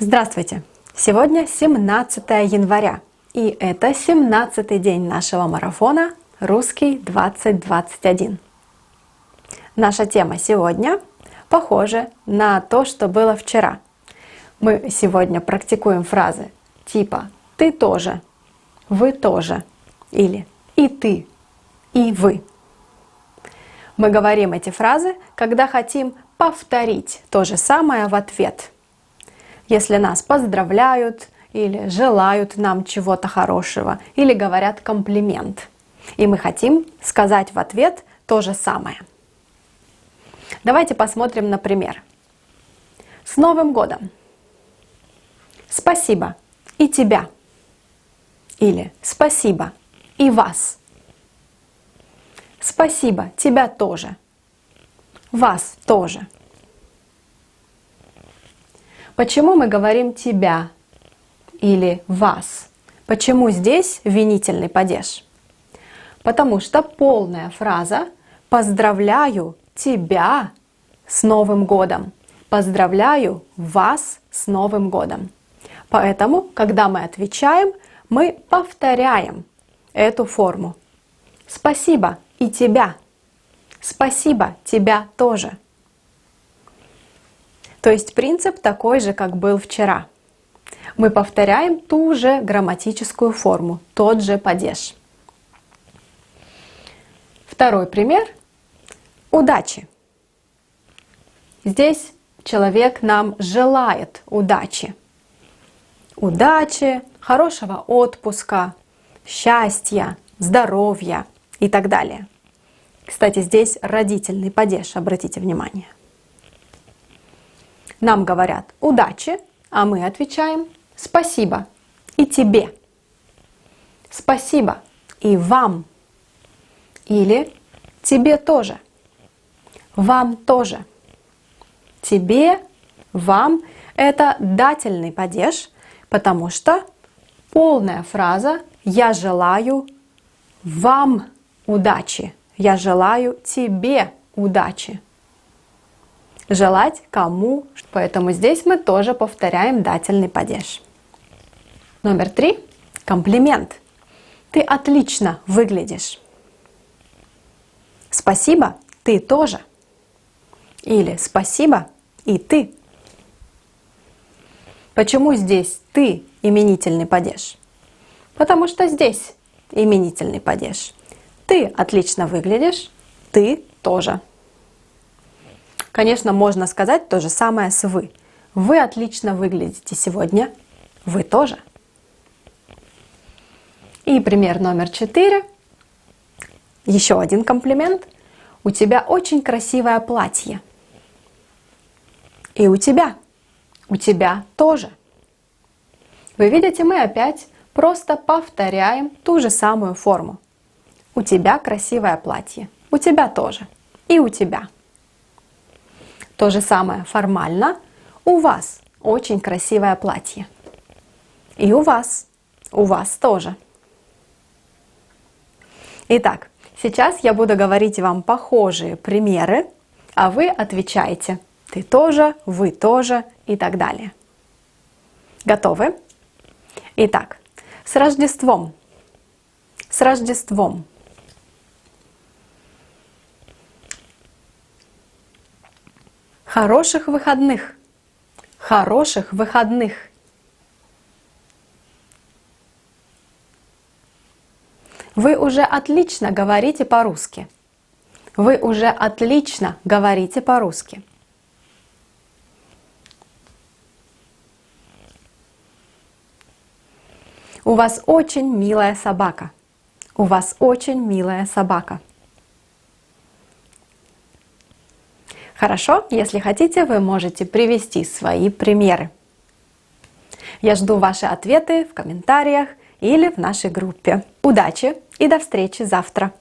Здравствуйте! Сегодня 17 января, и это 17-й день нашего марафона «Русский 2021». Наша тема сегодня похожа на то, что было вчера. Мы сегодня практикуем фразы типа «ты тоже», «вы тоже» или «и ты», «и вы». Мы говорим эти фразы, когда хотим повторить то же самое в ответ. Если нас поздравляют или желают нам чего-то хорошего, или говорят комплимент, и мы хотим сказать в ответ то же самое. Давайте посмотрим на пример. С Новым годом! Спасибо и тебя. Или спасибо и вас. Спасибо, тебя тоже. Вас тоже. Почему мы говорим «тебя» или «вас»? Почему здесь винительный падеж? Потому что полная фраза «поздравляю тебя с Новым годом», «поздравляю вас с Новым годом». Поэтому, когда мы отвечаем, мы повторяем эту форму. Спасибо и тебя. Спасибо, тебя тоже. То есть принцип такой же, как был вчера. Мы повторяем ту же грамматическую форму, тот же падеж. Второй пример. Удачи. Здесь человек нам желает удачи. Удачи, хорошего отпуска, счастья, здоровья и так далее. Кстати, здесь родительный падеж, обратите внимание. Нам говорят «удачи», а мы отвечаем «спасибо» и тебе. Спасибо и вам. Или тебе тоже. Вам тоже. Тебе, вам – это дательный падеж, потому что полная фраза «я желаю вам удачи», «я желаю тебе удачи». Желать кому, поэтому здесь мы тоже повторяем дательный падеж. Номер 3. Комплимент. Ты отлично выглядишь. Спасибо, ты тоже. Или спасибо и ты. Почему здесь ты именительный падеж? Потому что здесь именительный падеж. Ты отлично выглядишь, ты тоже. Конечно, можно сказать то же самое с «вы». Вы отлично выглядите сегодня, вы тоже. И пример номер 4. Еще один комплимент. У тебя очень красивое платье. И у тебя тоже. Вы видите, мы опять просто повторяем ту же самую форму. У тебя красивое платье, у тебя тоже, и у тебя. То же самое формально. У вас очень красивое платье. И у вас тоже. Итак, сейчас я буду говорить вам похожие примеры, а вы отвечаете «ты тоже», «вы тоже» и так далее. Готовы? Итак, с Рождеством. С Рождеством. Хороших выходных. Хороших выходных. Вы уже отлично говорите по-русски. Вы уже отлично говорите по-русски. У вас очень милая собака. У вас очень милая собака. Хорошо, если хотите, вы можете привести свои примеры. Я жду ваши ответы в комментариях или в нашей группе. Удачи и до встречи завтра!